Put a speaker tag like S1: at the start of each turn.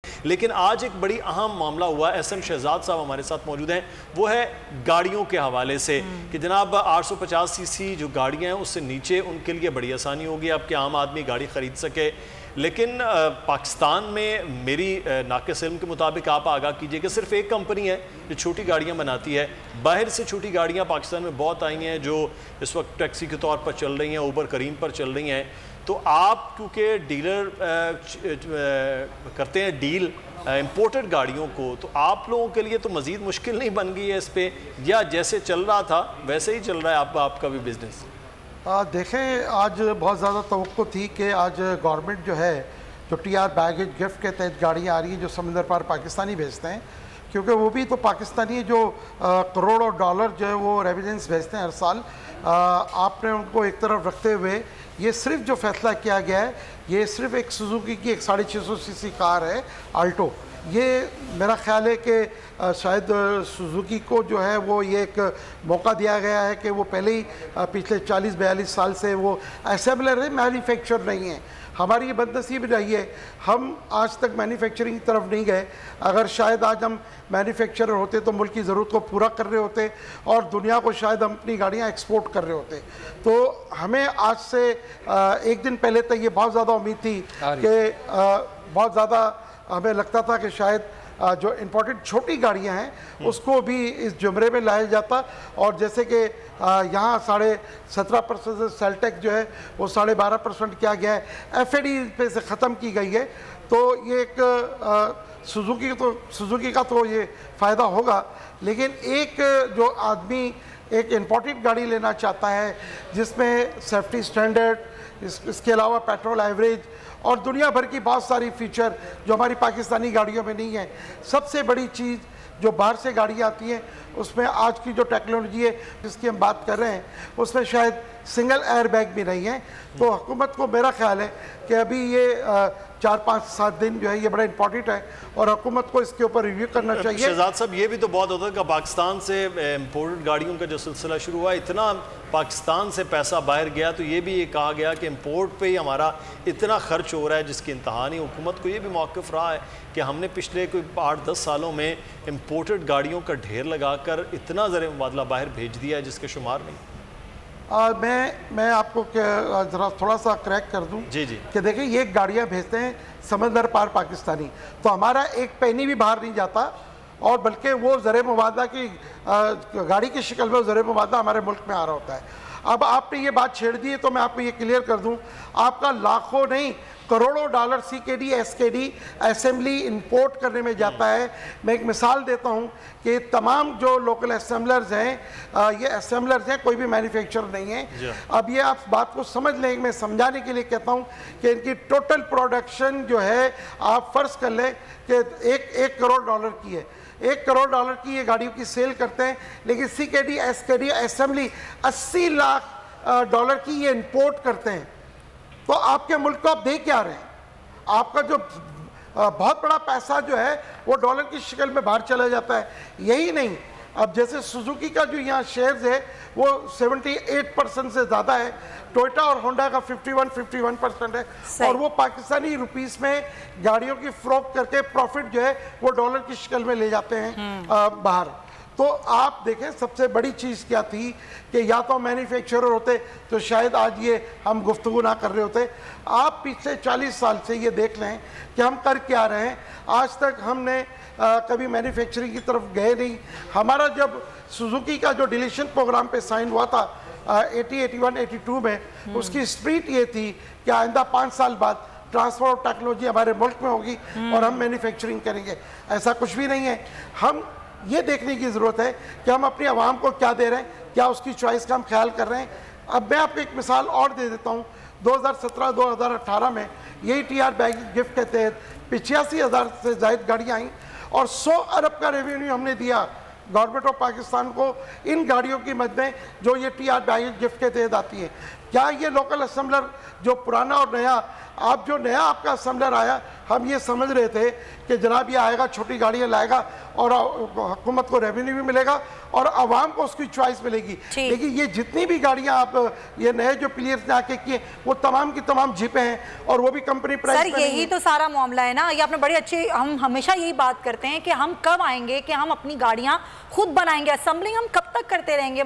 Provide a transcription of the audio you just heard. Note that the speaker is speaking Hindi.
S1: लेकिन आज एक बड़ी अहम मामला हुआ, एसएम शहजाद साहब हमारे साथ मौजूद हैं, वो है गाड़ियों के हवाले से कि जनाब 850 सीसी जो गाड़ियां हैं उससे नीचे उनके लिए बड़ी आसानी होगी अब कि आम आदमी गाड़ी ख़रीद सके। लेकिन पाकिस्तान में मेरी नाक़िस इल्म के मुताबिक आप आगाह कीजिए कि सिर्फ एक कंपनी है जो छोटी गाड़ियाँ बनाती है। बाहर से छोटी गाड़ियाँ पाकिस्तान में बहुत आई हैं जो इस वक्त टैक्सी के तौर पर चल रही हैं, ऊबर करीम पर चल रही हैं। तो आप क्योंकि डीलर करते हैं डील इम्पोर्टेड गाड़ियों को, तो आप लोगों के लिए तो मज़ीद मुश्किल नहीं बन गई है इस पर, या जैसे चल रहा था वैसे ही चल रहा है आपका भी बिज़नेस?
S2: देखें, आज बहुत ज़्यादा तवक्को थी कि आज गवर्नमेंट जो है जो टीआर बैगेज गिफ्ट के तहत गाड़ियाँ आ रही हैं जो समंदर पार पाकिस्तानी भेजते हैं, क्योंकि वो भी तो पाकिस्तानी जो करोड़ों डॉलर जो है वो रेमिटेंस भेजते हैं हर साल। आपने उनको एक तरफ रखते हुए ये सिर्फ जो फैसला किया गया है, ये सिर्फ एक सुजुकी की एक 650 सीसी कार है आल्टो। ये मेरा ख्याल है कि शायद सुजुकी को जो है वो ये एक मौका दिया गया है कि वो पहले ही पिछले 40-42 साल से वो असेंबलर है, मैन्युफैक्चर नहीं है। हमारी ये बदनसीब रही है, हम आज तक मैन्युफैक्चरिंग की तरफ नहीं गए। अगर शायद आज हम मैन्युफैक्चरर होते तो मुल्क की ज़रूरत को पूरा कर रहे होते और दुनिया को शायद हम अपनी गाड़ियाँ एक्सपोर्ट कर रहे होते। तो हमें आज से एक दिन पहले तक ये बहुत ज़्यादा उम्मीद थी कि बहुत ज़्यादा हमें लगता था कि शायद जो इम्पोर्टेंट छोटी गाड़ियां हैं उसको भी इस जुमरे में लाया जाता, और जैसे कि यहाँ 17.5% से सेल्टेक जो है वो 12.5% किया गया है, एफएडी पे से ख़त्म की गई है। तो ये एक सुजुकी का तो ये फ़ायदा होगा। लेकिन एक जो आदमी एक इम्पोर्टेंट गाड़ी लेना चाहता है जिसमें सेफ्टी स्टैंडर्ड, इसके अलावा पेट्रोल एवरेज और दुनिया भर की बहुत सारी फीचर जो हमारी पाकिस्तानी गाड़ियों में नहीं है। सबसे बड़ी चीज़ जो बाहर से गाड़ियाँ आती हैं उसमें आज की जो टेक्नोलॉजी है जिसकी हम बात कर रहे हैं उसमें शायद सिंगल एयर बैग भी नहीं है। तो हुकूमत को मेरा ख्याल है कि अभी ये 4-5-7 दिन जो है ये बड़ा इंपॉर्टेंट है और हुकूमत को इसके ऊपर रिव्यू करना चाहिए।
S1: शहजाद साहब, ये भी तो बहुत होता है कि पाकिस्तान से इम्पोर्टेड गाड़ियों का जो सिलसिला शुरू हुआ, इतना पाकिस्तान से पैसा बाहर गया, तो ये भी ये कहा गया कि इम्पोर्ट पे ही हमारा इतना खर्च हो रहा है जिसकी इंतहा नहीं। हुकूमत को ये भी मौक़िफ़ रहा है कि हमने पिछले कोई 8-10 सालों में इम्पोर्टेड गाड़ियों का ढेर लगाकर इतना ज़र मुबादला बाहर भेज दिया है जिसके शुमार नहीं।
S2: मैं आपको ज़रा थोड़ा सा क्रैक कर दूं
S1: जी
S2: कि देखिए ये गाड़ियां भेजते हैं समंदर पार पाकिस्तानी, तो हमारा एक पैनी भी बाहर नहीं जाता और बल्कि वो ज़र मुबादला की गाड़ी की शक्ल में ज़र मुबादला हमारे मुल्क में आ रहा होता है। अब आपने ये बात छेड़ दी है तो मैं आपको ये क्लियर कर दूं, आपका लाखों नहीं करोड़ों dollar CKD SKD assembly import करने में जाता है। मैं एक मिसाल देता हूं कि तमाम जो लोकल असेंबलर्स हैं ये असेंबलर्स हैं, कोई भी मैन्युफैक्चरर नहीं है। अब ये आप बात को समझ लें, मैं समझाने के लिए कहता हूं कि इनकी टोटल प्रोडक्शन जो है आप फ़र्ज़ कर लें कि एक करोड़ डॉलर की है। 1 करोड़ डॉलर की ये गाड़ियों की सेल करते हैं, लेकिन CKD SKD assembly 80 lakh dollar की ये इंपोर्ट करते हैं। तो आपके मुल्क को आप दे क्या रहे हैं? आपका जो बहुत बड़ा पैसा जो है वो डॉलर की शक्ल में बाहर चला जाता है। यही नहीं, अब जैसे सुजुकी का जो यहाँ शेयर्स है वो 78% से ज़्यादा है, टोयोटा और होंडा का 51% है, और वो पाकिस्तानी रुपीस में गाड़ियों की फ़रोख्त करके प्रॉफिट जो है वो डॉलर की शक्ल में ले जाते हैं बाहर। तो आप देखें सबसे बड़ी चीज़ क्या थी कि या तो मैन्युफैक्चरर होते तो शायद आज ये हम गुफ्तगू ना कर रहे होते। आप पिछले 40 साल से ये देख लें कि हम कर क्या रहे हैं। आज तक हमने कभी मैन्युफैक्चरिंग की तरफ गए नहीं। हमारा जब सुजुकी का जो डिलीशन प्रोग्राम पे साइन हुआ था 80, 81, 82 में, उसकी स्प्रिट ये थी कि आइंदा 5 साल बाद ट्रांसफर ऑफ टेक्नोलॉजी हमारे मुल्क में होगी और हम मैन्युफैक्चरिंग करेंगे। ऐसा कुछ भी नहीं है। हम ये देखने की ज़रूरत है कि हम अपनी आवाम को क्या दे रहे हैं, क्या उसकी चॉइस का हम ख्याल कर रहे हैं। अब मैं आपको एक मिसाल और दे देता हूँ। 2017-2018 में यही टीआर बैग गिफ्ट के तहत 85,000 से ज़ायद गाड़ियाँ आई और 100 अरब का रेवेन्यू हमने दिया गवर्नमेंट ऑफ पाकिस्तान को इन गाड़ियों की मद में जो ये टीआर बैग गिफ्ट के तहत आती है। क्या ये लोकल असेंबलर जो पुराना और नया, आप जो नया आपका असेंबलर आया, हम ये समझ रहे थे कि जनाब ये आएगा छोटी गाड़ियाँ लाएगा और हुकूमत को रेवेन्यू भी मिलेगा और आवाम को उसकी चॉइस मिलेगी, लेकिन ये जितनी भी गाड़ियाँ आप ये नए जो प्लेयर्स ने आके किए वो तमाम की तमाम जीपें हैं और वो भी कंपनी प्राइस।
S3: सर यही तो सारा मामला है ना, ये आपने बड़ी अच्छी, हम हमेशा यही बात करते हैं कि हम कब आएंगे कि हम अपनी गाड़ियाँ खुद बनाएंगे, असेंबलिंग हम कब तक करते रहेंगे।